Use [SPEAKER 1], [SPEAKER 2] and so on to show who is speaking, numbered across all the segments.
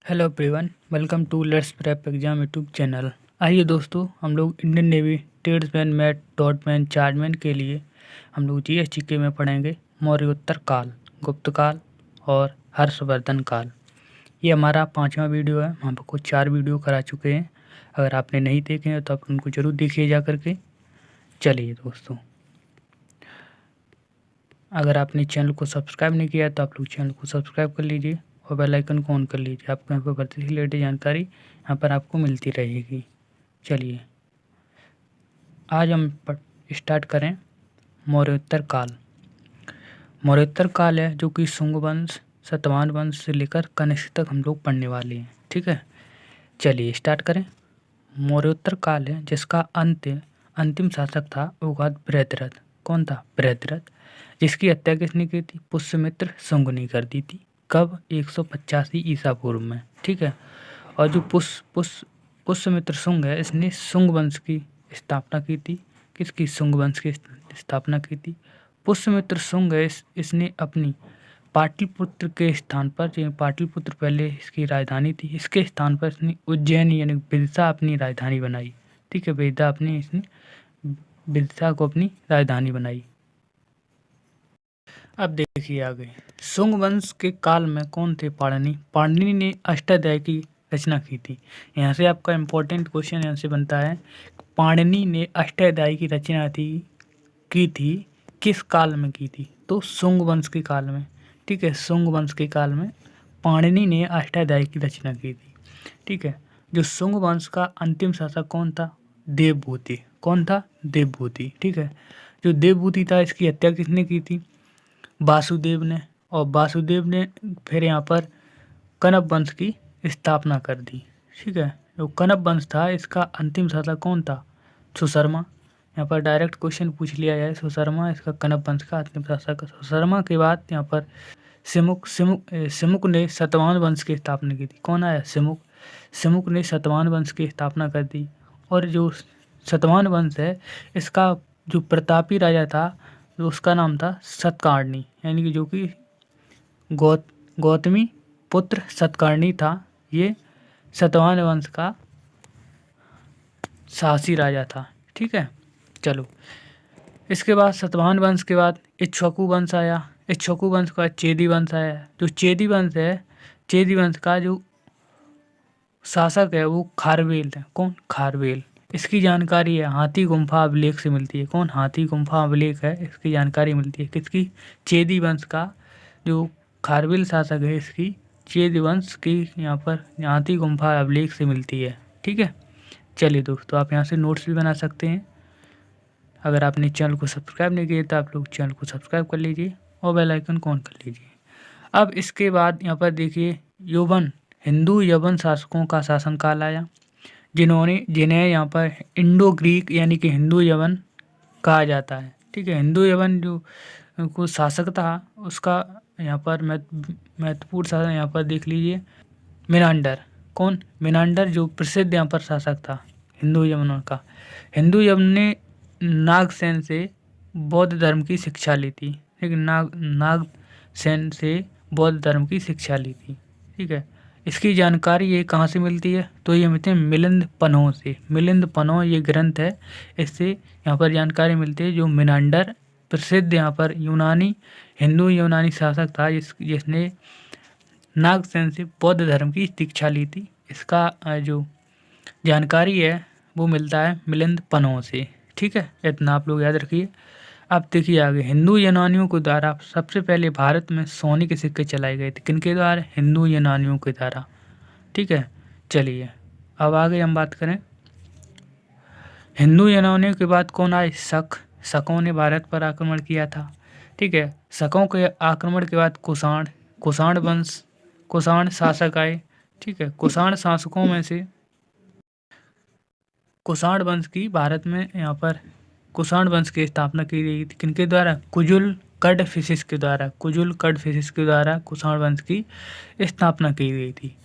[SPEAKER 1] Hello everyone, welcome to let's prep exam YouTube channel. आइए दोस्तों, हम लोग इंडियन नेवी ट्रेड्समैन मैट डॉटमैन चार्जमैन के लिए हम लोग जीएसटीके में पढ़ेंगे मौर्योत्तर काल, गुप्त काल और हर्षवर्धन काल। ये हमारा 5वां वीडियो है। हम आपको 4 वीडियो करा चुके हैं। अगर आपने नहीं देखे हैं तो आप उनको ज़रूर देखिए जा करके। चलिए दोस्तों, अगर आपने चैनल को सब्सक्राइब नहीं किया तो आप लोग चैनल को सब्सक्राइब कर लीजिए और बेल आइकन को ऑन कर लीजिए। आपको यहाँ पर भर्ती से रिलेटेड जानकारी यहाँ पर आपको मिलती रहेगी। चलिए, आज हम स्टार्ट करें मौर्योत्तर काल। मौर्योत्तर काल है जो कि शुंग वंश, सातवाहन वंश से लेकर कनिष्क तक हम लोग पढ़ने वाले हैं। ठीक है, चलिए स्टार्ट करें। मौर्योत्तर काल है जिसका अंतिम शासक था वो था बृहद्रथ। कौन था? बृहद्रथ। जिसकी हत्या किसने की थी? पुष्यमित्र शुंग ने कर दी थी। कब? 185 ईसा पूर्व में। ठीक है, और जो पुष्यमित्र शुंग है, इसने शुंग वंश की स्थापना की थी। किसकी? शुंग वंश की स्थापना की थी। पुष्यमित्र शुंग है, इसने अपनी पाटलिपुत्र के स्थान पर, जो पाटलिपुत्र पहले इसकी राजधानी थी, इसके स्थान पर इसने उज्जैन यानी विदिशा अपनी राजधानी बनाई। ठीक है, इसने विदिशा को अपनी राजधानी बनाई। अब देखिए आगे, शुंग वंश के काल में कौन थे? पाणिनि। पाणिनि ने अष्टाध्यायी की रचना की थी। यहाँ से आपका इम्पोर्टेंट क्वेश्चन यहाँ से बनता है, पाणिनि ने अष्टाध्यायी की रचना की थी किस काल में की थी? तो शुंग वंश के काल में। ठीक है, शुंग वंश के काल में पाणिनि ने अष्टाध्यायी की रचना की थी। ठीक है, जो शुंग वंश का अंतिम शासक कौन था? देवभूति। कौन था? देवभूति। ठीक है, जो देवभूति था इसकी हत्या किसने की थी? वासुदेव ने। और वासुदेव ने फिर यहाँ पर कनब वंश की स्थापना कर दी। ठीक है, जो कनब वंश था इसका अंतिम शासक कौन था? सुशर्मा। यहाँ पर डायरेक्ट क्वेश्चन पूछ लिया जाए, सुशर्मा इसका कनब वंश का अंतिम शासक। सुशर्मा के बाद यहाँ पर सिमुक ने सतवाहन वंश की स्थापना की थी। कौन आया? सिमुक ने सतवाहन वंश की स्थापना कर दी। और जो सतवाहन वंश है इसका जो प्रतापी राजा था, जो उसका नाम था सतकर्णी, यानी कि जो कि गौतमी पुत्र सतकर्णी था। ये सतवाहन वंश का साहसी राजा था। ठीक है, चलो इसके बाद सतवाहन वंश के बाद इक्ष्वाकु वंश आया। इक्ष्वाकु वंश का चेदी वंश आया। जो चेदी वंश है, चेदी वंश का जो शासक है वो खारवेल है। कौन? खारवेल। इसकी जानकारी है हाथी गुम्फा अभिलेख से मिलती है। कौन? हाथी गुम्फा अभिलेख है, इसकी जानकारी मिलती है। किसकी? चेदी वंश का जो खारवेल शासक है, इसकी चेदी वंश की यहाँ पर हाथी गुम्फा अभिलेख से मिलती है। ठीक है, चलिए दोस्तों, आप यहाँ से नोट्स भी बना सकते हैं। अगर आपने चैनल को सब्सक्राइब नहीं किया तो आप लोग चैनल को सब्सक्राइब कर लीजिए और बेल आइकन को ऑन कर लीजिए। अब इसके बाद यहाँ पर देखिए, हिंदू यवन शासकों का शासनकाल आया, जिन्हें यहाँ पर इंडो ग्रीक यानी कि हिंदू यवन कहा जाता है। ठीक है, हिंदू यवन जो को शासक था उसका यहाँ पर महत्वपूर्ण शासक यहाँ पर देख लीजिए, मिनांडर। कौन? मिनांडर जो प्रसिद्ध यहाँ पर शासक था हिंदू यवनों का। हिंदू यवन ने नागसेन से बौद्ध धर्म की शिक्षा ली थी। ठीक है, नागसेन से बौद्ध धर्म की शिक्षा ली थी। ठीक है, इसकी जानकारी ये कहाँ से मिलती है? तो ये मिलती है मिलिंद पन्हों से। मिलिंद पन्हों ये ग्रंथ है, इससे यहाँ पर जानकारी मिलती है। जो मिनांडर प्रसिद्ध यहाँ पर हिंदू यूनानी शासक था जिसने नागसेन से बौद्ध धर्म की शिक्षा ली थी, इसका जो जानकारी है वो मिलता है मिलिंद पन्हों से। ठीक है, इतना आप लोग याद रखिए। अब देखिए आगे, हिंदू यूनानियों के द्वारा सबसे पहले भारत में सोने के सिक्के चलाए गए थे। किनके द्वारा? हिंदू यूनानियों के द्वारा। ठीक है, चलिए अब आगे हम बात करें, हिंदू यूनानियों के बाद कौन आए? शकों ने भारत पर आक्रमण किया था। ठीक है, शकों के आक्रमण के बाद कुषाण शासक आए। ठीक है, कुषाण शासकों में से कुषाण वंश की भारत में यहाँ पर कुषाण वंश की स्थापना की गई थी। किनके द्वारा? कुजुल कडफिसिस के द्वारा। कुजुल कडफिसिस के द्वारा कुषाण वंश की स्थापना की गई थी।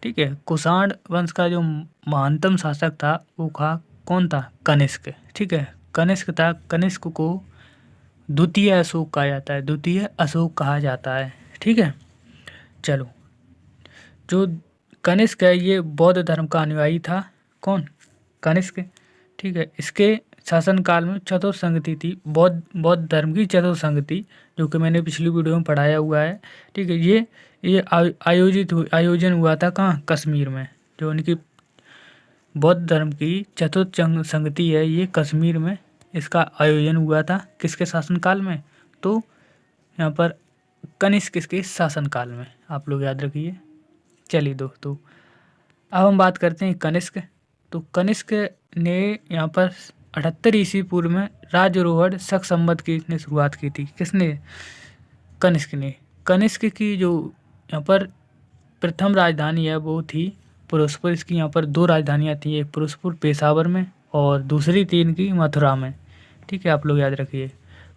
[SPEAKER 1] ठीक है, कुषाण वंश का जो महानतम शासक था वो कौन था? कनिष्क। ठीक है, कनिष्क था। कनिष्क को द्वितीय अशोक कहा जाता है। द्वितीय अशोक कहा जाता है। ठीक है, चलो जो कनिष्क है ये बौद्ध धर्म का अनुयायी था। कौन? कनिष्क। ठीक है, इसके शासनकाल में चतुर्संगति थी, बौद्ध धर्म की चतुर्संगति, जो कि मैंने पिछली वीडियो में पढ़ाया हुआ है। ठीक है, ये आयोजन हुआ था कहाँ? कश्मीर में। जो उनकी बौद्ध धर्म की चतुर्संगति है, ये कश्मीर में इसका आयोजन हुआ था। किसके शासनकाल में? तो यहाँ पर कनिष्क के शासनकाल में, आप लोग याद रखिए। चलिए दोस्तों, अब हम बात करते हैं कनिष्क। तो कनिष्क ने यहाँ पर 78 ईस्वी पूर्व में राजारोहण शक संवत की इसने शुरुआत की थी। किसने? कनिष्क ने। कनिष्क की जो यहाँ पर प्रथम राजधानी है वो थी फिरोजपुर। इसकी यहाँ पर 2 राजधानियाँ थी, एक फिरोजपुर पेशावर में और दूसरी थी इनकी मथुरा में। ठीक है, आप लोग याद रखिए।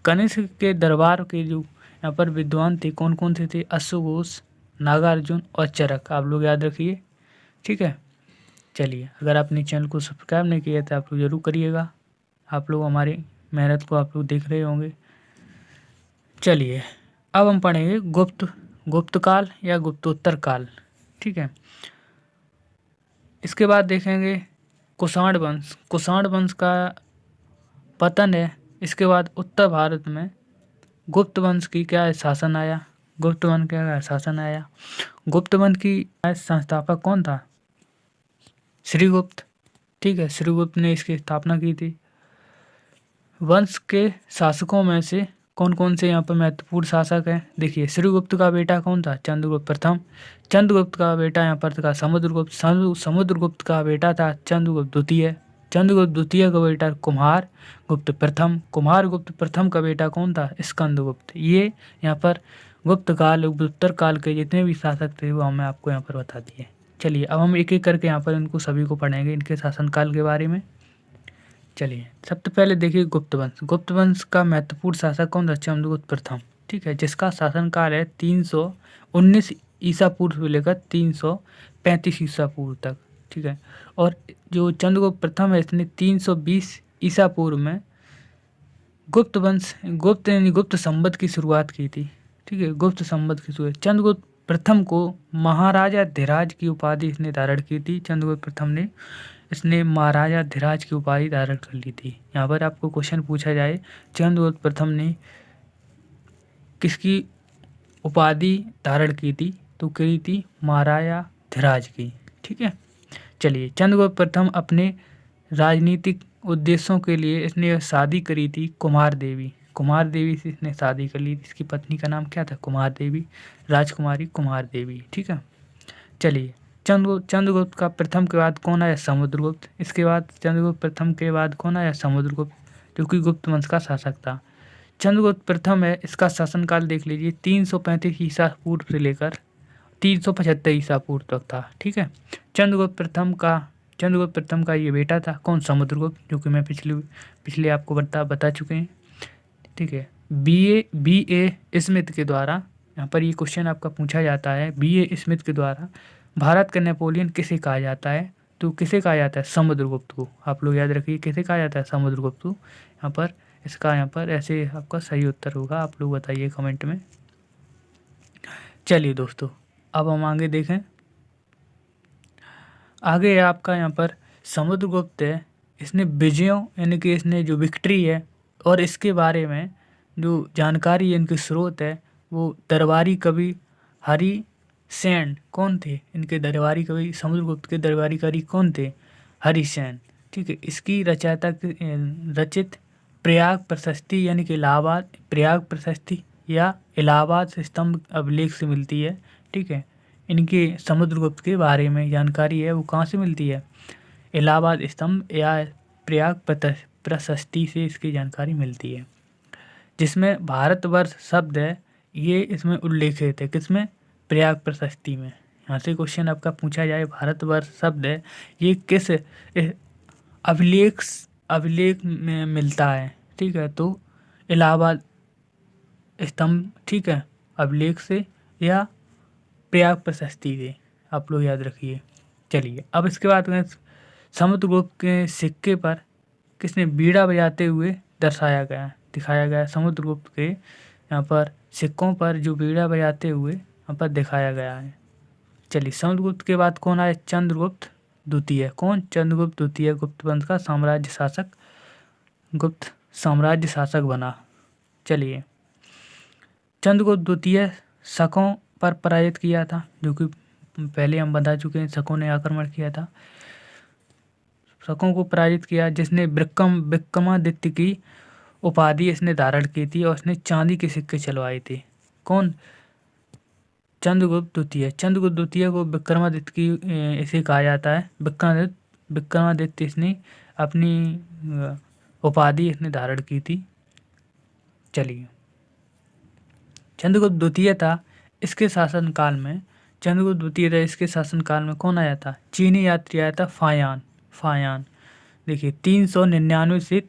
[SPEAKER 1] कनिष्क के दरबार के जो यहाँ पर विद्वान थे, कौन कौन से थे? अश्वघोष, नागार्जुन और चरक, आप लोग याद रखिए। ठीक है, चलिए, अगर आपने चैनल को सब्सक्राइब नहीं किया तो आप लोग ज़रूर करिएगा। आप लोग हमारी मेहनत को आप लोग देख रहे होंगे। चलिए, अब हम पढ़ेंगे गुप्त काल या गुप्तोत्तर काल। ठीक है, इसके बाद देखेंगे कुषाण वंश। कुषाण वंश का पतन है। इसके बाद उत्तर भारत में गुप्त वंश की क्या है? शासन आया। गुप्त वंश क्या है? शासन आया। गुप्त वंश की संस्थापक कौन था? श्रीगुप्त। ठीक है, श्रीगुप्त ने इसकी स्थापना की थी। वंश के शासकों में से कौन कौन से यहाँ पर महत्वपूर्ण शासक हैं? देखिए, श्रीगुप्त का बेटा कौन था? चंद्रगुप्त प्रथम। चंद्रगुप्त का बेटा यहाँ पर था समुद्रगुप्त। समुद्रगुप्त का बेटा था चंद्रगुप्त द्वितीय। चंद्रगुप्त द्वितीय का बेटा कुमार गुप्त प्रथम। कुमार गुप्त प्रथम का बेटा कौन था? स्कंदगुप्त। ये यहाँ पर गुप्त काल गुप्तोत्तर काल के जितने भी शासक थे वो हमें आपको यहाँ पर बता दिए। चलिए, अब हम एक एक करके यहाँ पर इनको सभी को पढ़ेंगे, इनके शासनकाल के बारे में। चलिए, सबसे पहले देखिए गुप्त वंश। गुप्त वंश का महत्वपूर्ण शासक कौन था? चंद्रगुप्त प्रथम। ठीक है, जिसका शासनकाल है 319 ईसा पूर्व से लेकर 335 ईसा पूर्व तक। ठीक है, और जो चंद्रगुप्त प्रथम है इसने 320 ईसा पूर्व में गुप्त संवत की शुरुआत की थी। ठीक है, गुप्त संवत की शुरुआत। चंद्रगुप्त प्रथम को महाराजा धीराज की उपाधि इसने धारण की थी। चंद्रगुप्त प्रथम ने इसने महाराजा धीराज की उपाधि धारण कर ली थी। यहाँ पर आपको क्वेश्चन पूछा जाए चंद्रगुप्त प्रथम ने किसकी उपाधि धारण की थी, तो करी थी महाराजा धीराज की। ठीक है, चलिए, चंद्रगुप्त प्रथम अपने राजनीतिक उद्देश्यों के लिए इसने शादी करी थी कुमार देवी। कुमार देवी से इसने शादी कर ली। इसकी पत्नी का नाम क्या था? कुमार देवी, राजकुमारी कुमार देवी। ठीक है, चलिए, चंद्रगुप्त का प्रथम के बाद कौन आया? समुद्रगुप्त। इसके बाद चंद्रगुप्त प्रथम के बाद कौन आया? समुद्रगुप्त, जो कि गुप्त वंश का शासक था। चंद्रगुप्त प्रथम है, इसका शासनकाल देख लीजिए 335 ईसा पूर्व से लेकर 375 ईसा पूर्व तक था। ठीक है, चंद्रगुप्त प्रथम का ये बेटा था कौन? समुद्रगुप्त, जो कि मैं पिछले आपको बता चुके हैं। ठीक है, बी.ए. स्मिथ के द्वारा, यहाँ पर ये क्वेश्चन आपका पूछा जाता है, बी.ए. स्मिथ के द्वारा भारत का नेपोलियन किसे कहा जाता है? तो किसे कहा जाता है? समुद्रगुप्त को। आप लोग याद रखिए, किसे कहा जाता है? समुद्रगुप्त को। यहाँ पर इसका यहाँ पर ऐसे आपका सही उत्तर होगा, आप लोग बताइए कमेंट में। चलिए दोस्तों, अब हम आगे देखें। आगे है आपका यहाँ पर समुद्रगुप्त है, इसने विजयों यानी कि इसने जो विक्ट्री है और इसके बारे में जो जानकारी इनके स्रोत है वो दरबारी कवि हरिसेन। कौन थे इनके दरबारी कवि? समुद्रगुप्त के दरबारी कवि कौन थे? हरिसेन। ठीक है, इसकी रचित प्रयाग प्रशस्ति यानी कि इलाहाबाद प्रयाग प्रशस्ति या इलाहाबाद स्तंभ अभिलेख से मिलती है। ठीक है, इनके समुद्रगुप्त के बारे में जानकारी है वो कहाँ से मिलती है? इलाहाबाद स्तंभ या प्रयाग प्रशस्ति से इसकी जानकारी मिलती है। जिसमें भारतवर्ष शब्द है ये इसमें उल्लेखित है। किसमें? प्रयाग प्रशस्ति में। यहाँ से क्वेश्चन आपका पूछा जाए भारतवर्ष शब्द है ये किस अभिलेख में मिलता है? ठीक है, तो इलाहाबाद स्तंभ, ठीक है, अभिलेख से या प्रयाग प्रशस्ति से, आप लोग याद रखिए। चलिए, अब इसके बाद में समुद्रगुप्त के सिक्के पर किसने बीड़ा बजाते हुए दिखाया गया? समुद्रगुप्त के यहाँ पर सिक्कों पर जो बीड़ा बजाते हुए यहाँ पर दिखाया गया है। चलिए समुद्रगुप्त के बाद कौन आया? चंद्रगुप्त द्वितीय। कौन? चंद्रगुप्त द्वितीय गुप्त वंश का साम्राज्य शासक, गुप्त साम्राज्य शासक बना। चलिए चंद्रगुप्त द्वितीय शकों पर पराजित किया था, जो कि पहले हम बता चुके हैं, शकों ने आक्रमण किया था, शकों को पराजित किया, जिसने विक्रमादित्य की उपाधि इसने धारण की थी और इसने चांदी के सिक्के चलवाए थे। कौन? चंद्रगुप्त द्वितीय। चंद्रगुप्त द्वितीय को विक्रमादित्य की इसे कहा जाता है, विक्रमादित्य इसने अपनी उपाधि इसने धारण की थी। चलिए चंद्रगुप्त द्वितीय था, इसके शासनकाल में चंद्रगुप्त द्वितीय था, इसके शासनकाल में कौन आया था? चीनी यात्री आया था, फायान। देखिए 399 से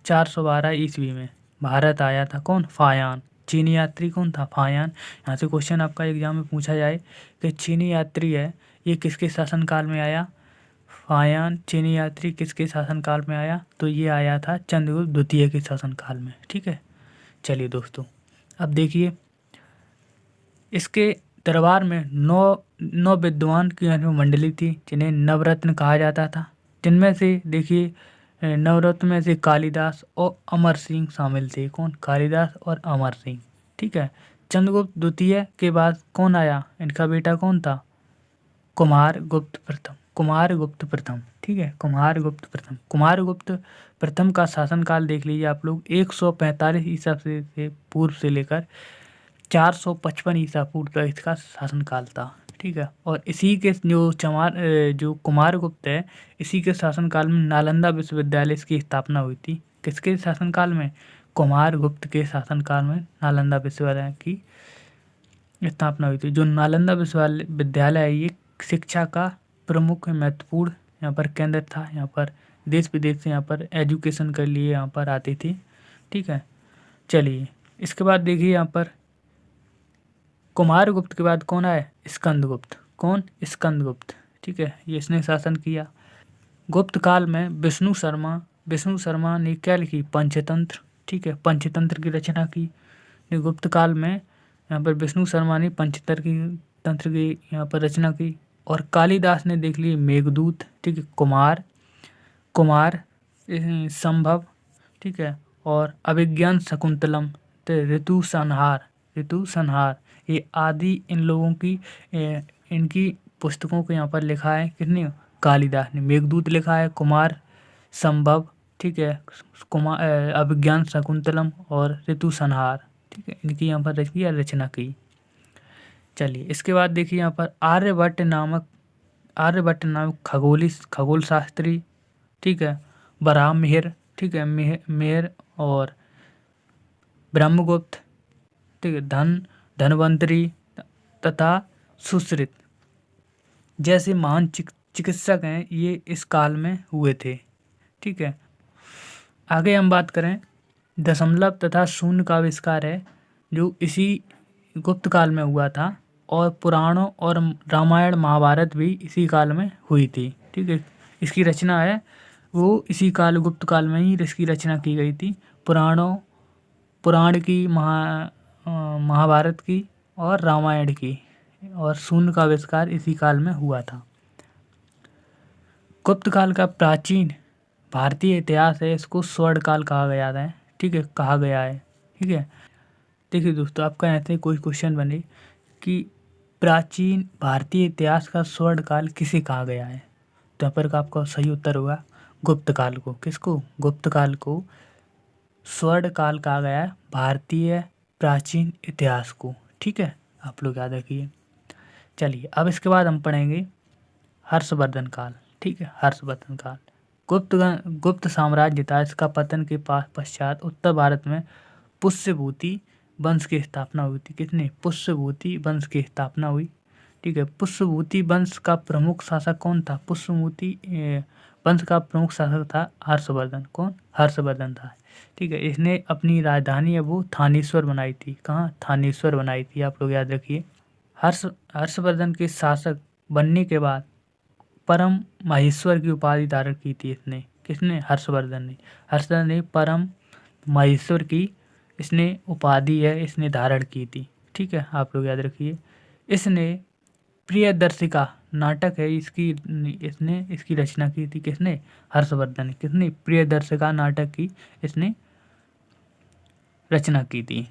[SPEAKER 1] 412 ईस्वी में भारत आया था। कौन? फायान। चीनी यात्री कौन था? फायान। यहाँ से क्वेश्चन आपका एग्जाम में पूछा जाए कि चीनी यात्री है, ये किसके शासनकाल में आया? फायान चीनी यात्री किसके शासनकाल में आया? तो ये आया था चंद्रगुप्त द्वितीय के शासनकाल में। ठीक है, चलिए दोस्तों अब देखिए, इसके दरबार में नौ विद्वान की मंडली थी, जिन्हें नवरत्न कहा जाता था, जिनमें से देखिए नवरत्न में से कालिदास और अमर सिंह शामिल थे। कौन? कालिदास और अमर सिंह। ठीक है, चंद्रगुप्त द्वितीय के बाद कौन आया? इनका बेटा कौन था? कुमारगुप्त प्रथम। ठीक है, कुमारगुप्त प्रथम का शासनकाल देख लीजिए आप लोग, 145 ईसा से पूर्व से लेकर 455 ईसा पूर्व तक इसका शासनकाल था। ठीक है, और इसी के जो कुमारगुप्त है, इसी के शासनकाल में नालंदा विश्वविद्यालय की स्थापना हुई थी। किसके शासनकाल में? कुमारगुप्त के शासनकाल में नालंदा विश्वविद्यालय की स्थापना हुई थी। जो नालंदा विश्वविद्यालय है, ये शिक्षा का प्रमुख महत्वपूर्ण यहाँ पर केंद्र था। यहाँ पर देश विदेश से यहाँ पर एजुकेशन के लिए यहाँ पर आते थे। ठीक है, चलिए इसके बाद देखिए यहाँ पर कुमारगुप्त के बाद कौन आए? स्कंदगुप्त। कौन? स्कंदगुप्त। ठीक है, ये इसने शासन किया। गुप्त काल में विष्णु शर्मा ने क्या लिखी? पंचतंत्र। ठीक है, पंचतंत्र की रचना की। गुप्त काल में यहाँ पर विष्णु शर्मा ने तंत्र की यहाँ पर रचना की। और कालिदास ने देख ली मेघदूत। ठीक है, कुमार संभव। ठीक है, और अभिज्ञान शकुंतलम, ऋतु संहार, ये आदि इन लोगों की इनकी पुस्तकों को यहाँ पर लिखा है किसने? कालिदास ने। मेघदूत लिखा है कुमार संभव। ठीक है, अभिज्ञान शकुंतलम और ऋतु संहार। ठीक है, इनकी यहाँ पर रचना की। चलिए इसके बाद देखिए यहाँ पर आर्यभट्ट नामक खगोल शास्त्री। ठीक है, बराहमिहिर। ठीक है, मिहिर और ब्रह्मगुप्त। ठीक है, धनवंतरी तथा सुश्रित जैसे महान चिकित्सक हैं, ये इस काल में हुए थे। ठीक है, आगे हम बात करें दशमलव तथा शून्य का आविष्कार है, जो इसी गुप्त काल में हुआ था, और पुराणों और रामायण महाभारत भी इसी काल में हुई थी। ठीक है, इसकी रचना है वो इसी गुप्त काल में ही इसकी रचना की गई थी। पुराण की, महाभारत की और रामायण की, और शून्य का आविष्कार इसी काल में हुआ था। गुप्त काल का प्राचीन भारतीय इतिहास है, इसको स्वर्ण काल कहा गया है। ठीक है, ठीक है, देखिए दोस्तों, आपका यहाँ से कोई क्वेश्चन बने कि प्राचीन भारतीय इतिहास का स्वर्ण काल किसे कहा गया है, तो यहाँ पर आपका सही उत्तर होगा गुप्त काल को। किसको? गुप्त काल को स्वर्ण काल कहा गया है, भारतीय प्राचीन इतिहास को। ठीक है, आप लोग याद रखिए। चलिए अब इसके बाद हम पढ़ेंगे हर्षवर्धन काल। ठीक है, हर्षवर्धन काल गुप्त साम्राज्य था। इसका पतन के पश्चात उत्तर भारत में पुष्यभूति वंश की स्थापना हुई थी। किसने? पुष्यभूति वंश की स्थापना हुई। ठीक है, पुष्यभूति वंश का प्रमुख शासक कौन था? पुष्यभूति वंश का प्रमुख शासक था हर्षवर्धन। कौन? हर्षवर्धन था। ठीक है, इसने अपनी राजधानी है वो थानेश्वर बनाई थी। कहाँ? थानेश्वर बनाई थी, आप लोग याद रखिए। हर्षवर्धन के शासक बनने के बाद परम महेश्वर की उपाधि धारण की थी इसने। किसने? हर्षवर्धन ने परम महेश्वर की इसने धारण की थी। ठीक है, आप लोग याद रखिए। इसने प्रियदर्शिका नाटक है, इसकी रचना की थी किसने? हर्षवर्धन ने। किसने? प्रियदर्शिका नाटक की इसने रचना की थी।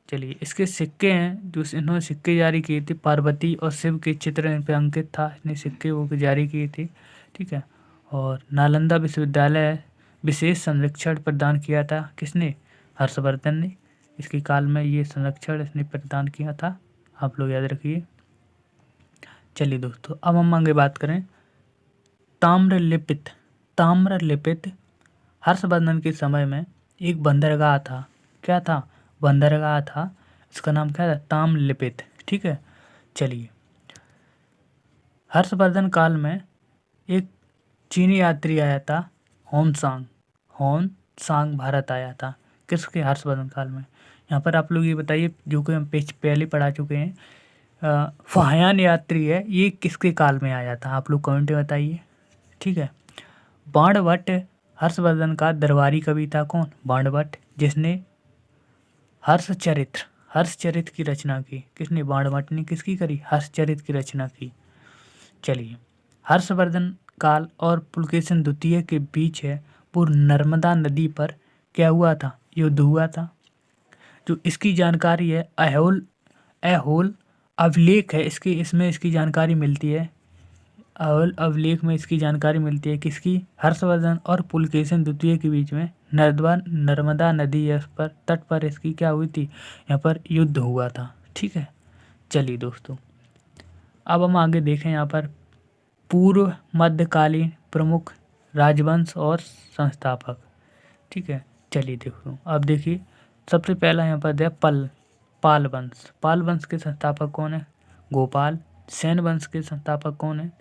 [SPEAKER 1] चलिए, इसके सिक्के हैं जो इन्होंने सिक्के जारी किए थे, पार्वती और शिव के चित्र इन पे अंकित था, इसने सिक्के वो जारी किए थे। ठीक है। और नालंदा विश्वविद्यालय विशेष संरक्षण प्रदान किया था किसने? हर्षवर्धन ने। इसके काल में ये संरक्षण इसने प्रदान किया था, आप लोग याद रखिए। चलिए दोस्तों, अब हम आगे बात करें ताम्रलिपित। ताम्रलिपित हर्षवर्धन के समय में एक बंदरगाह था। क्या था? बंदरगाह था। इसका नाम क्या था? ताम्रलिपित। ठीक है। चलिए, हर्षवर्धन काल में एक चीनी यात्री आया था, होनसांग भारत आया था। किसके? हर्षवर्धन काल में। यहाँ पर आप लोग ये बताइए, जो कि हम पेज पहले पढ़ा चुके हैं, फाहियान यात्री है, ये किसके काल में आया था? आप लोग कमेंट में बताइए। ठीक है। बाणभट्ट हर्षवर्धन का दरबारी कवि था। कौन? बाणभट्ट, जिसने हर्षचरित की रचना की। किसने? बाणभट्ट ने किसकी करी? हर्षचरित की रचना की। चलिए, हर्षवर्धन काल और पुलकेशिन द्वितीय के बीच है वो नर्मदा नदी पर क्या हुआ था? युद्ध हुआ था। जो इसकी जानकारी है ऐहोल अभिलेख है, इसमें इसकी जानकारी मिलती है। ऐहोल अभिलेख में इसकी जानकारी मिलती है किसकी? हर्षवर्धन और पुलकेशिन द्वितीय के बीच में नर्मदा नदी पर तट पर इसकी क्या हुई थी? यहाँ पर युद्ध हुआ था। ठीक है। चलिए दोस्तों, अब हम आगे देखें यहाँ पर पूर्व मध्यकालीन प्रमुख राजवंश और संस्थापक। ठीक है। चलिए देखो, अब देखिए, सबसे पहला यहाँ पर है पाल वंश। पाल वंश के संस्थापक कौन है? गोपाल। सेन वंश के संस्थापक कौन है?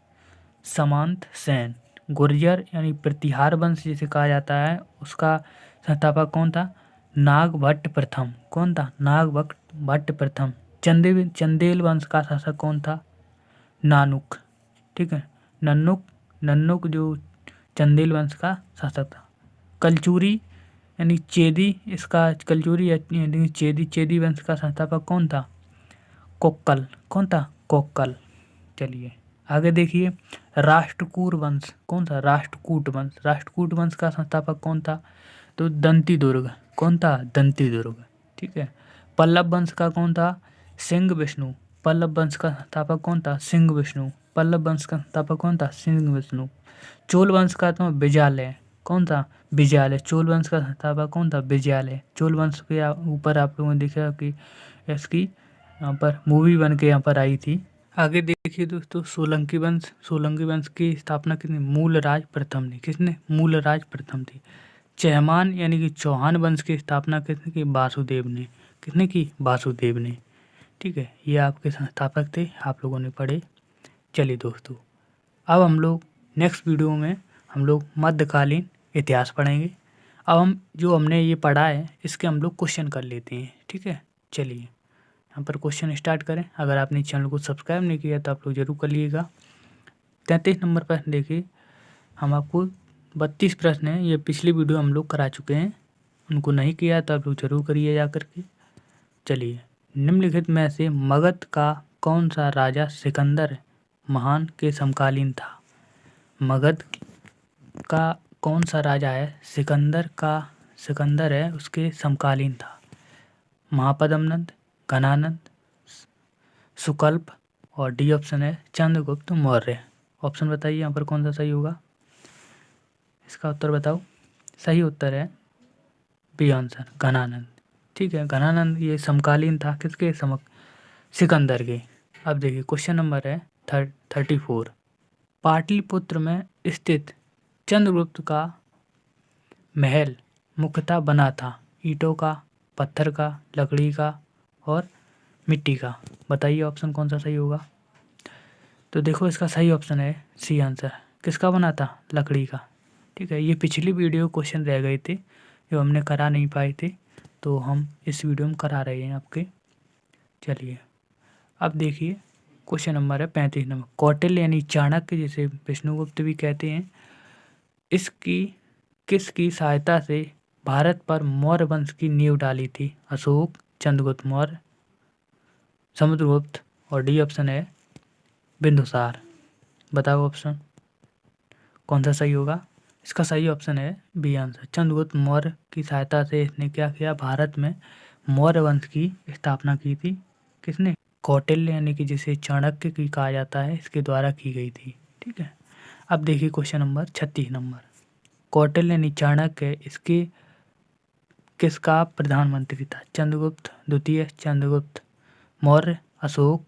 [SPEAKER 1] सामंत सेन। गुर्जर यानी प्रतिहार वंश जिसे कहा जाता है, उसका संस्थापक कौन था? नागभट्ट प्रथम। कौन था? नागभट्ट प्रथम। चंदेल वंश का शासक कौन था? नानुक। ठीक है। नन्नुक जो चंदेल वंश का शासक था। कलचुरी यानी चेदी, इसका कलचुरी यानी चेदी वंश का संस्थापक कौन था? कोक्कल। कौन था? कोक्कल। चलिए आगे देखिए, राष्ट्रकूट वंश। कौन था? राष्ट्रकूट वंश। राष्ट्रकूट वंश का संस्थापक कौन था? तो दंतीदुर्ग। कौन था? दंतीदुर्ग। ठीक है। पल्लव वंश का कौन था? सिंह विष्णु। पल्लव वंश का संस्थापक कौन था? सिंह विष्णु। पल्लव वंश का संस्थापक कौन था? सिंह विष्णु। चोल वंश का तो विजयालय। कौन था? विजयालय। चोल वंश का संस्थापक कौन था? विजयालय। चोल वंश के ऊपर आप लोगों ने देखा कि इसकी यहाँ पर मूवी बन के यहाँ पर आई थी। आगे देखिए दोस्तों, सोलंकी वंश। सोलंकी वंश की स्थापना किसने? मूलराज प्रथम ने। किसने? मूलराज प्रथम थी। चहमान यानी कि चौहान वंश की स्थापना किसने की? वासुदेव ने। किसने की? वासुदेव ने। ठीक है। ये आपके संस्थापक थे, आप लोगों ने पढ़े। चलिए दोस्तों, अब हम लोग नेक्स्ट वीडियो में हम लोग मध्यकालीन इतिहास पढ़ेंगे। अब हमने ये पढ़ा है, इसके हम लोग क्वेश्चन कर लेते हैं। ठीक है। चलिए यहाँ पर क्वेश्चन स्टार्ट करें। अगर आपने चैनल को सब्सक्राइब नहीं किया तो आप लोग जरूर कर लीजिएगा। 33 नंबर पर देखिए, हम आपको 32 प्रश्न हैं, ये पिछली वीडियो हम लोग करा चुके हैं, उनको नहीं किया तो आप लोग जरूर करिए जा करके। चलिए, निम्नलिखित में से मगध का कौन सा राजा सिकंदर महान के समकालीन था? मगध का कौन सा राजा है? सिकंदर है, उसके समकालीन था। महापद्मनंद, घनानंद, सुकल्प और डी ऑप्शन है चंद्रगुप्त मौर्य। ऑप्शन बताइए यहाँ पर कौन सा सही होगा, इसका उत्तर बताओ। सही उत्तर है बी आंसर, घनानंद। ठीक है। घनानंद ये समकालीन था किसके? सिकंदर के। अब देखिए क्वेश्चन नंबर है 34। पाटलिपुत्र में स्थित चंद्रगुप्त का महल मुख्यतः बना था ईंटों का, पत्थर का, लकड़ी का और मिट्टी का। बताइए ऑप्शन कौन सा सही होगा। तो देखो इसका सही ऑप्शन है सी आंसर। किसका बना था? लकड़ी का। ठीक है। ये पिछली वीडियो क्वेश्चन रह गए थे जो हमने करा नहीं पाए थे, तो हम इस वीडियो में करा रहे हैं आपके। चलिए अब देखिए क्वेश्चन नंबर है 35 नंबर। कौटिल्य यानी चाणक्य, जिसे विष्णुगुप्त भी कहते हैं, किसकी सहायता से भारत पर मौर्य वंश की नींव डाली थी? अशोक, चंद्रगुप्त मौर्य, समुद्रगुप्त और डी ऑप्शन है बिंदुसार। बताओ ऑप्शन कौन सा सही होगा। इसका सही ऑप्शन है बी आंसर। चंद्रगुप्त मौर्य की सहायता से इसने क्या किया, भारत में मौर्य वंश की स्थापना की थी। किसने? कौटिल्य, यानी कि जिसे चाणक्य की कहा जाता है, इसके द्वारा की गई थी। ठीक है। अब देखिए क्वेश्चन नंबर 36 नंबर। कौटिल्य यानी चाणक्य इसके किसका प्रधानमंत्री था? चंद्रगुप्त द्वितीय, चंद्रगुप्त मौर्य, अशोक,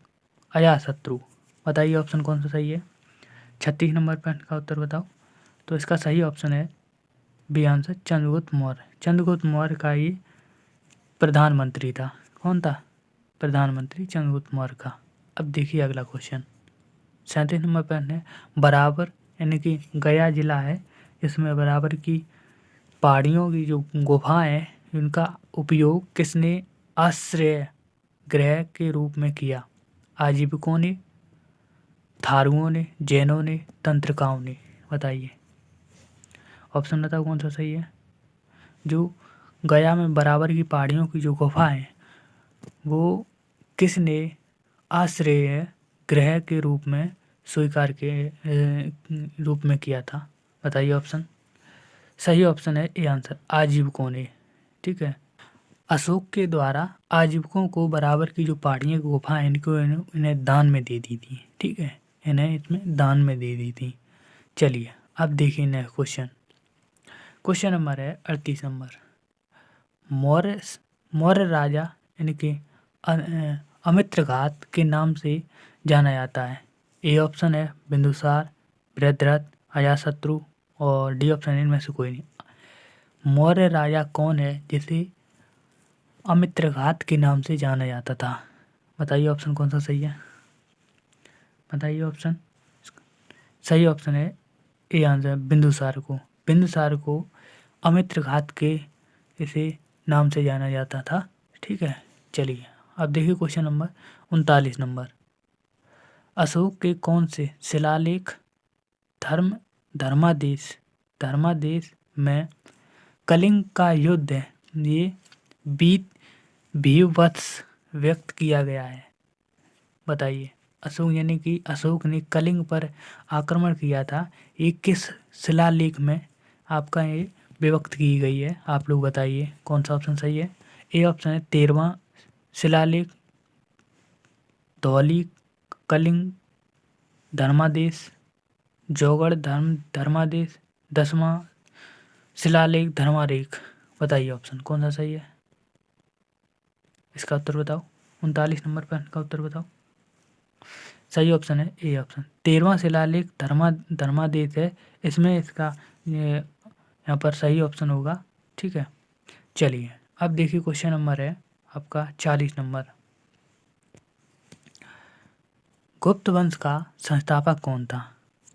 [SPEAKER 1] अजातशत्रु। बताइए ऑप्शन कौन सा सही है। 36 नंबर प्रश्न का उत्तर बताओ। तो इसका सही ऑप्शन है बी आंसर, चंद्रगुप्त मौर्य। चंद्रगुप्त मौर्य का ये प्रधानमंत्री था। कौन था? प्रधानमंत्री चंद्रगुप्त मौर्य का। अब देखिए अगला क्वेश्चन 37 नंबर प्रश्न है। बराबर यानी कि गया जिला है, इसमें बराबर की पहाड़ियों की जो गुफाएं हैं, इनका उपयोग किसने आश्रय गृह के रूप में किया? आजीविकों ने, थारुओं ने, जैनों ने, तंत्रिकाओं ने। बताइए ऑप्शन बताओ कौन सा सही है। जो गया में बराबर की पहाड़ियों की जो गुफा है, वो किसने आश्रय गृह के रूप में स्वीकार के रूप में किया था? बताइए ऑप्शन। सही ऑप्शन है ए आंसर, आजीविकों ने। ठीक है। अशोक के द्वारा आजीविकों को बराबर की जो पहाड़ियाँ गुफा इनको इन्हें दान में दे दी थी। ठीक है, इन्हें इसमें दान में दे दी थी। चलिए अब देखिए नेक्स्ट क्वेश्चन। क्वेश्चन नंबर है 38 नंबर। मौर्य मौर्य राजा यानी कि अमित्रघात के नाम से जाना जाता है। ए ऑप्शन है बिंदुसार, बृहद्रथ, अजातशत्रु, और डी ऑप्शन इनमें से कोई नहीं। मौर्य राजा कौन है जिसे अमित्रघात के नाम से जाना जाता था? बताइए ऑप्शन कौन सा सही है। बताइए ऑप्शन। सही ऑप्शन है ए आंसर, बिंदुसार को। बिंदुसार को अमित्रघात के इसे नाम से जाना जाता था। ठीक है। चलिए अब देखिए क्वेश्चन नंबर 39 नंबर। अशोक के कौन से शिलालेख धर्मादेश में कलिंग का युद्ध है ये भीवत्स व्यक्त किया गया है? बताइए। अशोक यानी कि अशोक ने कलिंग पर आक्रमण किया था, ये किस शिलालेख में आपका ये विभक्त की गई है? आप लोग बताइए कौन सा ऑप्शन सही है। ए ऑप्शन है 13वां शिलालेख, धौली कलिंग धर्मादेश, जौगढ़ धर्मादेश, 10वां शिलालेख धर्मारेख। बताइए ऑप्शन कौन सा सही है। इसका उत्तर बताओ। 39 नंबर प्रश्न का उत्तर बताओ। सही ऑप्शन है ए ऑप्शन, 13वां शिलालेख धर्मादेश है। इसमें इसका यहाँ पर सही ऑप्शन होगा। ठीक है। चलिए अब देखिए क्वेश्चन नंबर है आपका 40 नंबर। गुप्त वंश का संस्थापक कौन था?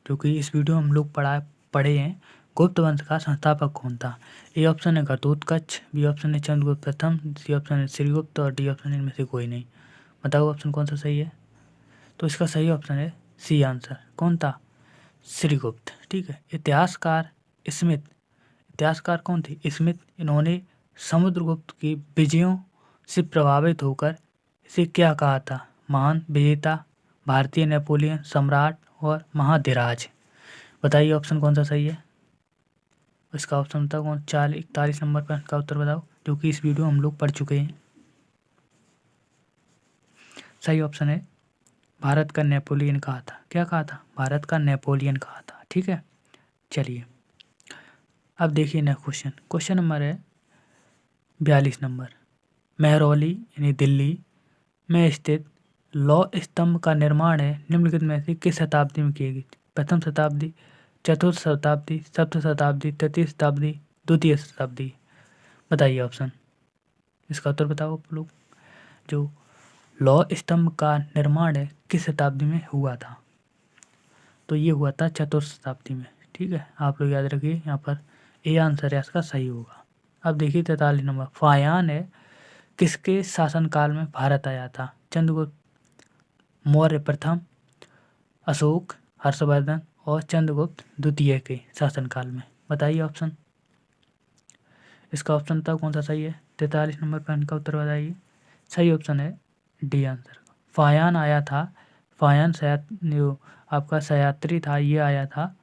[SPEAKER 1] क्योंकि इस वीडियो में हम लोग पढ़े हैं गुप्त वंश का संस्थापक कौन था। ए ऑप्शन है घटोत्कच, बी ऑप्शन है चंद्रगुप्त प्रथम, सी ऑप्शन है श्रीगुप्त, और डी ऑप्शन इनमें से कोई नहीं। बताओ ऑप्शन कौन सा सही है। तो इसका सही ऑप्शन है सी आंसर। कौन था? श्रीगुप्त। ठीक है। इतिहासकार कौन थे? स्मिथ। इन्होंने समुद्रगुप्त की विजयों से प्रभावित होकर इसे क्या कहा था? महान विजेता, भारतीय नेपोलियन, सम्राट, और महाधिराज। बताइए ऑप्शन कौन सा सही है। इसका ऑप्शन था कौन? 41 नंबर प्रश्न का उत्तर बताओ, जो कि इस वीडियो हम लोग पढ़ चुके हैं। सही ऑप्शन है भारत का नेपोलियन कहा था। क्या कहा था? भारत का नेपोलियन कहा था। ठीक है। चलिए अब देखिए नेक्स्ट क्वेश्चन। क्वेश्चन नंबर है 42 नंबर। मेहरौली यानी दिल्ली में स्थित लौह स्तंभ का निर्माण है निम्नलिखित में से किस शताब्दी में की गई? प्रथम शताब्दी, चतुर्थ शताब्दी, सप्तम शताब्दी, तृतीय शताब्दी, द्वितीय शताब्दी। बताइए ऑप्शन। इसका उत्तर बताओ आप लोग। जो लौह स्तंभ का निर्माण है किस शताब्दी में हुआ था? तो ये हुआ था चतुर्थ शताब्दी में। ठीक है। आप लोग याद रखिए, यहाँ पर ए आंसर है इसका सही होगा। अब देखिए 43 नंबर। फायान है किसके शासनकाल में भारत आया था? चंद्रगुप्त मौर्य प्रथम, अशोक, हर्षवर्धन, और चंद्रगुप्त द्वितीय के शासनकाल में। बताइए ऑप्शन। इसका ऑप्शन था कौन सा सही है। 43 नंबर प्रश्न का उत्तर बताइए। सही ऑप्शन है डी आंसर। फायान आया था फायन जो आपका सयात्री था ये आया था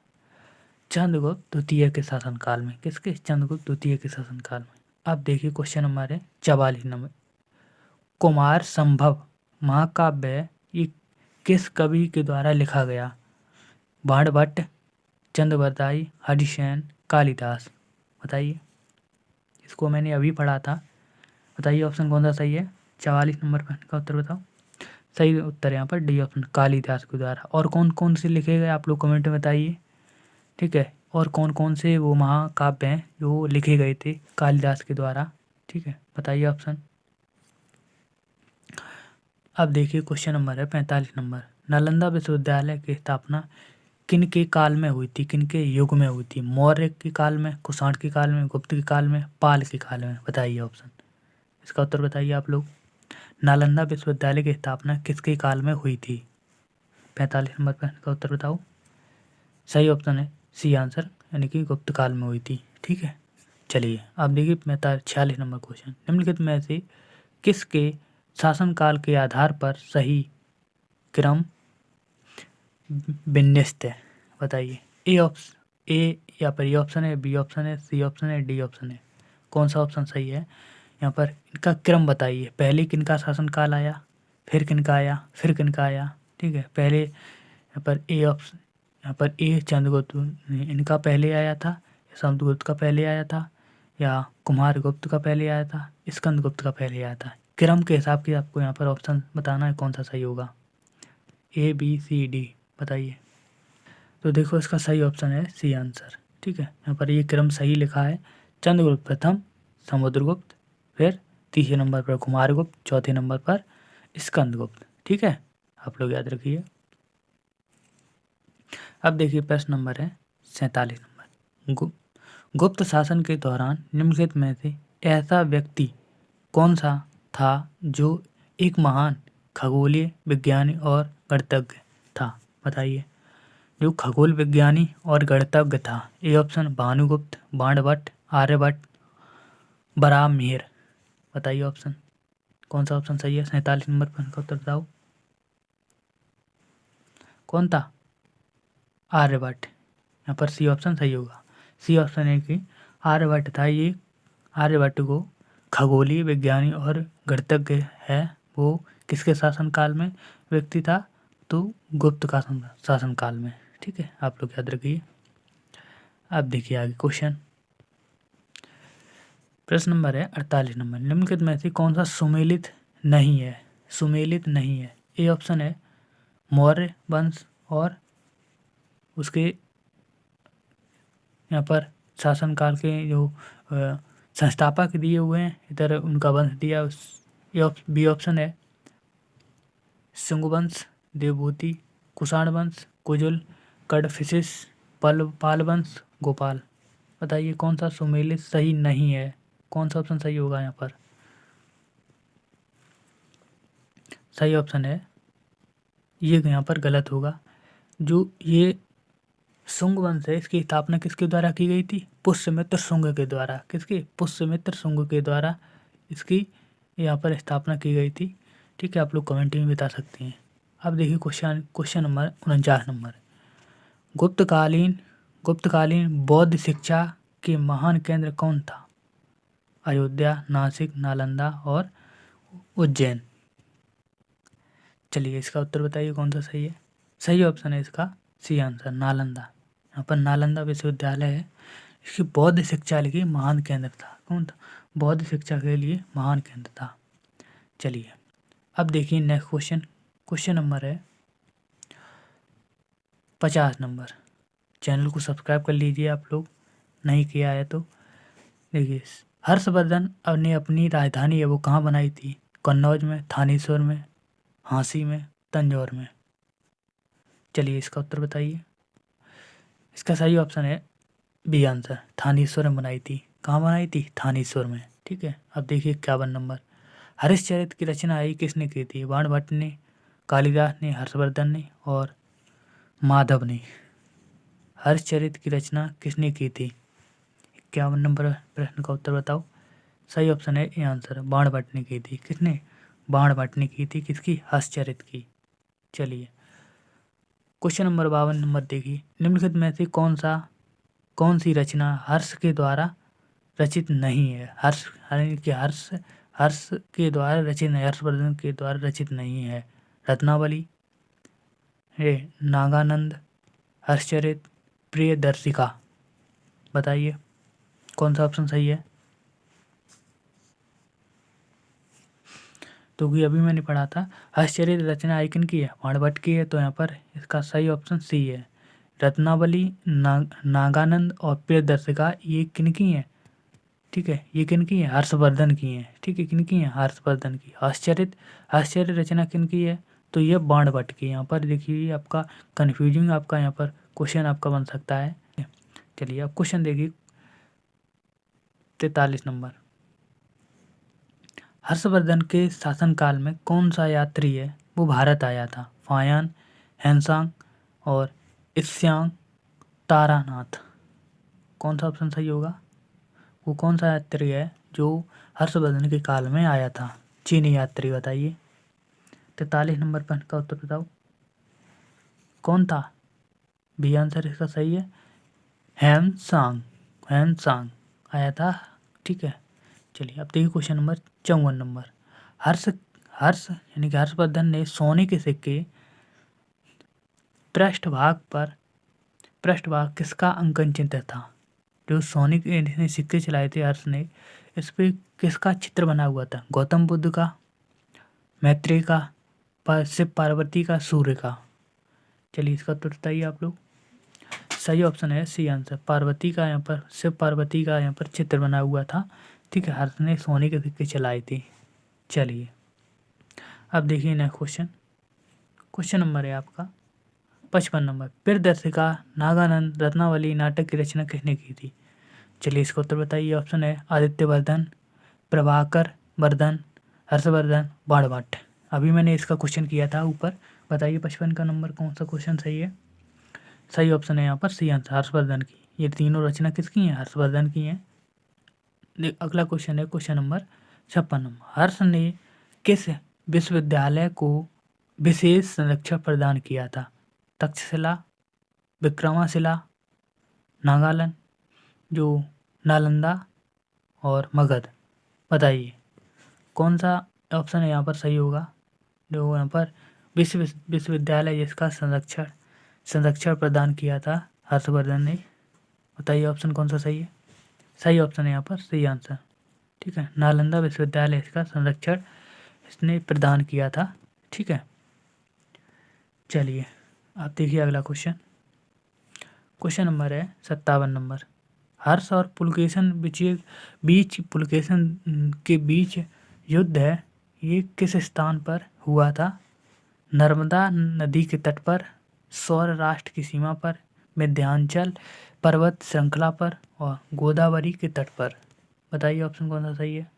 [SPEAKER 1] चंद्रगुप्त द्वितीय के शासनकाल में। किसके? चंद्रगुप्त द्वितीय के शासनकाल में। अब देखिए क्वेश्चन नंबर है 44 नंबर। कुमार संभव महाकाव्य ये किस कवि के द्वारा लिखा गया? बाणभट्ट, चंद्रवरदाई, हरिसेन, कालिदास। बताइए, इसको मैंने अभी पढ़ा था। बताइए ऑप्शन कौन सा सही है? 44 नंबर प्रश्न का उत्तर बताओ। सही उत्तर यहाँ पर डी ऑप्शन, कालिदास के द्वारा। और कौन कौन से लिखे गए आप लोग कमेंट में बताइए, ठीक है। और कौन कौन से वो महाकाव्य हैं जो लिखे गए थे कालिदास के द्वारा, ठीक है, बताइए ऑप्शन। अब देखिए क्वेश्चन नंबर है 45 नंबर। नालंदा विश्वविद्यालय की स्थापना किन के काल में हुई थी? किन के युग में हुई थी? मौर्य के काल में, कुषाण के काल में, गुप्त के काल में, पाल के काल में? बताइए ऑप्शन, इसका उत्तर बताइए आप लोग। नालंदा विश्वविद्यालय की स्थापना किसके काल में हुई थी? 45 नंबर प्रश्न का उत्तर बताओ। सही ऑप्शन है सी आंसर, यानी कि गुप्त काल में हुई थी, ठीक है। चलिए अब देखिए 46 नंबर क्वेश्चन। निम्नलिखित में से किसके शासनकाल के आधार पर सही क्रम विन्यस्त है? बताइए। ए या पर ये ऑप्शन है, बी ऑप्शन है, सी ऑप्शन है, डी ऑप्शन है। कौन सा ऑप्शन सही है? यहाँ पर इनका क्रम बताइए। पहले किनका शासनकाल आया, फिर किनका आया, फिर किनका आया, ठीक है। पहले यहाँ पर ए ऑप्शन, यहाँ पर ए चंद्रगुप्त इनका पहले आया था, समुद्रगुप्त का पहले आया था, या कुमारगुप्त का पहले आया था, स्कंदगुप्त का पहले आया था। क्रम के हिसाब से आपको यहाँ पर ऑप्शन बताना है कौन सा सही होगा। ए बी सी डी बताइए। तो देखो इसका सही ऑप्शन है सी आंसर, ठीक है। यहाँ पर ये क्रम सही लिखा है। चंद्रगुप्त प्रथम, समुद्रगुप्त, फिर तीसरे नंबर पर कुमारगुप्त, चौथे नंबर पर स्कंदगुप्त, ठीक है। आप लोग याद रखिए। अब देखिए प्रश्न नंबर है 47 नंबर। गुप्त शासन के दौरान निम्नलिखित में से ऐसा व्यक्ति कौन सा था जो एक महान खगोलीय विज्ञानी और गणितज्ञ था? बताइए। जो खगोल विज्ञानी और गणितज्ञ था। A option Bhanugupta, Banabhatta, Aryabhata, Varahamihira. बताइए ऑप्शन, कौन सा ऑप्शन सही है? 47 नंबर प्रश्न का उत्तर बताओ। कौन था? आर्यभट्ट। यहाँ पर सी ऑप्शन सही होगा। सी ऑप्शन है कि आर्यभट्ट था। ये आर्यभट्ट को खगोलीय विज्ञानी और गणितज्ञ है, वो किसके शासनकाल में व्यक्ति था? तो गुप्त का शासनकाल में, ठीक है। आप लोग याद रखिए। अब देखिए आगे क्वेश्चन। प्रश्न नंबर है 48 नंबर। निम्नलिखित में से कौन सा सुमेलित नहीं है? सुमेलित नहीं है। ए ऑप्शन है मौर्य वंश और उसके यहाँ पर शासनकाल के जो संस्थापक दिए हुए हैं, इधर उनका वंश दिया। बी ऑप्शन है शुंग वंश, देवभूति, कुषाण वंश, कुजुल, कडफिशिस, पाल वंश, गोपाल। बताइए कौन सा सुमेलित सही नहीं है? कौन सा ऑप्शन सही होगा यहाँ पर? सही ऑप्शन है ये यहाँ पर गलत होगा। जो ये शुंग वंश है, इसकी स्थापना किसके द्वारा की गई थी? पुष्यमित्र शुंग के द्वारा। किसके? पुष्यमित्र शुंग के द्वारा इसकी यहाँ पर स्थापना की गई थी, ठीक है। आप लोग कमेंट में बता सकते हैं। अब देखिए क्वेश्चन नंबर 49 नंबर। गुप्तकालीन बौद्ध शिक्षा के महान केंद्र कौन था? अयोध्या, नासिक, नालंदा और उज्जैन। चलिए इसका उत्तर बताइए कौन सा सही है? सही ऑप्शन है इसका सी आंसर, नालंदा। यहाँ पर नालंदा विश्वविद्यालय है, इसकी बौद्ध शिक्षा के लिए महान केंद्र था। कौन था? बौद्ध शिक्षा के लिए महान केंद्र था। चलिए अब देखिए नेक्स्ट क्वेश्चन नंबर है 50 नंबर। चैनल को सब्सक्राइब कर लीजिए आप लोग, नहीं किया है तो। देखिए हर्षवर्धन ने अपनी राजधानी है वो कहाँ बनाई थी? कन्नौज में, थानेश्वर में, झांसी में, तंजौर में। चलिए इसका उत्तर बताइए। इसका सही ऑप्शन है बी आंसर, थानेश्वर में बनाई थी। कहाँ बनाई थी? थानेश्वर में, ठीक है। अब देखिए 51 नंबर। हरिश्चरित्र की रचना आई किसने की थी? बाणभट्ट ने, कालिदास ने, हर्षवर्धन ने और माधव ने। हरिश्चरित्र की रचना किसने की थी? 51 नंबर प्रश्न का उत्तर बताओ। सही ऑप्शन है ए आंसर, बाणभट्ट ने की थी। किसने? बाणभट्ट ने की थी। किसकी? हर्षचरित्र की। चलिए क्वेश्चन नंबर 52 नंबर देखिए, निम्नलिखित में से कौन सी रचना हर्ष के द्वारा रचित नहीं है। हर्ष यानी कि हर्ष के द्वारा रचित नहीं, हर्षवर्धन के द्वारा रचित नहीं है। रत्नावली, नागानंद, हर्षचरित, प्रियदर्शिका। बताइए कौन सा ऑप्शन सही है। तो कि अभी मैंने पढ़ा था हर्षचरित रचना आइकन की है, बाणभट्ट की है, तो यहाँ पर इसका सही ऑप्शन सी है। रत्नावली, नागानंद और प्रियदर्शिका ये किनकी हैं। ठीक है, ये किनकी है, हर्षवर्धन की हैं। ठीक है, किनकी है, हर्षवर्धन की। हर्षचरित रचना किनकी है, तो ये बाणभट्ट की। यहाँ पर देखिए आपका कन्फ्यूजिंग आपका यहाँ पर क्वेश्चन आपका बन सकता है। चलिए अब क्वेश्चन देखिए 43 नंबर, हर्षवर्धन के शासनकाल में कौन सा यात्री है वो भारत आया था। फायान, हैंसांग और इत्स्यांग तारानाथ। कौन सा ऑप्शन सही होगा। वो कौन सा यात्री है जो हर्षवर्धन के काल में आया था, चीनी यात्री। बताइए 43 नंबर प्रश्न का उत्तर बताओ कौन था। बी आंसर इसका सही है, हैंसांग आया था। ठीक है, चलिए अब देखिए क्वेश्चन नंबर 54 नंबर, हर्ष यानी कि हर्षवर्धन ने सोने के सिक्के पृष्ठभाग किसका अंकन चित्र था। जो सोने के सिक्के चलाए थे हर्ष ने, इस पे किसका चित्र बना हुआ था। गौतम बुद्ध का, मैत्रेय का, शिव पार्वती का, सूर्य का। चलिए इसका उत्तर बताइए आप लोग। सही ऑप्शन है सी आंसर, पार्वती का। यहाँ पर शिव पार्वती का यहाँ पर चित्र बना हुआ था। ठीक है, हर्ष ने सोने के सिक्के चलाए थे। चलिए अब देखिए नेक्स्ट क्वेश्चन नंबर है आपका 55 नंबर, प्रियदर्शिका, नागानंद, रत्नावली नाटक की रचना किसने की थी। चलिए इसका उत्तर बताइए। ऑप्शन है आदित्य वर्धन, प्रभाकर वर्धन, हर्षवर्धन, बाणभट्ट। अभी मैंने इसका क्वेश्चन किया था ऊपर। बताइए 55 का नंबर कौन सा क्वेश्चन सही है। सही ऑप्शन है यहाँ पर सी आंसर, हर्षवर्धन की। ये तीनों रचना किसकी हैं, हर्षवर्धन की हैं। अगला क्वेश्चन है क्वेश्चन नंबर 56 नंबर, हर्ष ने किस विश्वविद्यालय को विशेष संरक्षण प्रदान किया था। तक्षशिला, विक्रमाशिला, नागालैंड, जो नालंदा और मगध। बताइए कौन सा ऑप्शन है यहाँ पर सही होगा। जो यहाँ पर विश्वविद्यालय जिसका संरक्षण प्रदान किया था हर्षवर्धन ने। बताइए ऑप्शन कौन सा सही है। सही ऑप्शन है यहाँ पर सही आंसर। ठीक है, नालंदा विश्वविद्यालय इसका संरक्षण इसने प्रदान किया था। ठीक है, चलिए आप देखिए अगला क्वेश्चन नंबर है 57 नंबर, हर्ष और पुलकेशन पुलकेशन के बीच युद्ध है, ये किस स्थान पर हुआ था। नर्मदा नदी के तट पर, सौर राष्ट्र की सीमा पर, विंध्याचल पर्वत श्रृंखला पर और गोदावरी के तट पर। बताइए ऑप्शन कौन सा सही है।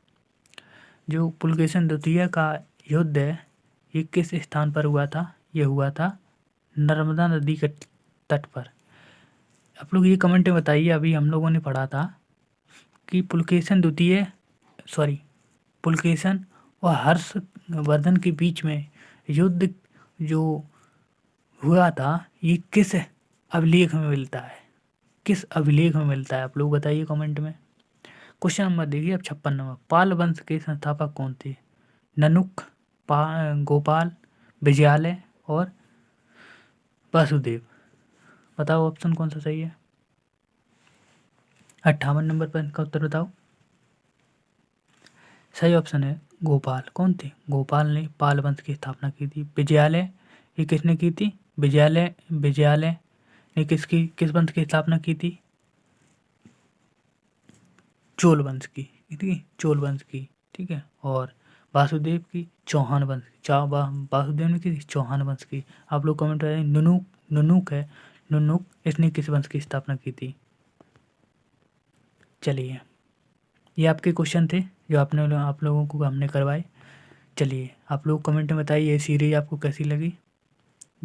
[SPEAKER 1] जो पुलकेशन द्वितीय का युद्ध है ये किस स्थान पर हुआ था। ये हुआ था नर्मदा नदी के तट पर। आप लोग ये कमेंट में बताइए। अभी हम लोगों ने पढ़ा था कि पुलकेशन और हर्षवर्धन के बीच में युद्ध जो हुआ था ये किस अभिलेख में मिलता है। किस अभिलेख में मिलता है आप लोग बताइए कमेंट में। क्वेश्चन नंबर देखिए अब 56 नंबर, पाल वंश के संस्थापक कौन थे। ननुक, गोपाल, विजयालय और वासुदेव। बताओ ऑप्शन कौन सा सही है। 58 नंबर पर इनका उत्तर बताओ। सही ऑप्शन है गोपाल। कौन थे, गोपाल ने पाल वंश की स्थापना की थी। विजयालय ये किसने की थी, विजयालय ने किस वंश की स्थापना की थी, चोल वंश की। ठीक है, चोल वंश की। ठीक है, और वासुदेव की चौहान वंश की। वासुदेव ने की चौहान वंश की। आप लोग कमेंट करें। नुनुक इसने किस वंश की स्थापना की थी। चलिए ये आपके क्वेश्चन थे जो आप लोगों को हमने करवाए। चलिए आप लोग कमेंट में बताइए ये सीरीज आपको कैसी लगी।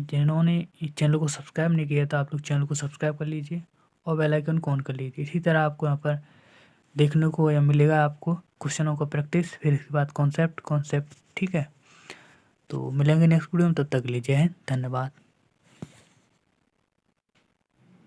[SPEAKER 1] जिन्होंने इस चैनल को सब्सक्राइब नहीं किया था आप लोग चैनल को सब्सक्राइब कर लीजिए और बेल आइकन को ऑन कर लीजिए। इसी तरह आपको यहाँ पर देखने को या मिलेगा आपको क्वेश्चनों का प्रैक्टिस, फिर इसके बाद कॉन्सेप्ट। ठीक है, तो मिलेंगे नेक्स्ट वीडियो में, तब तक लीजिए धन्यवाद।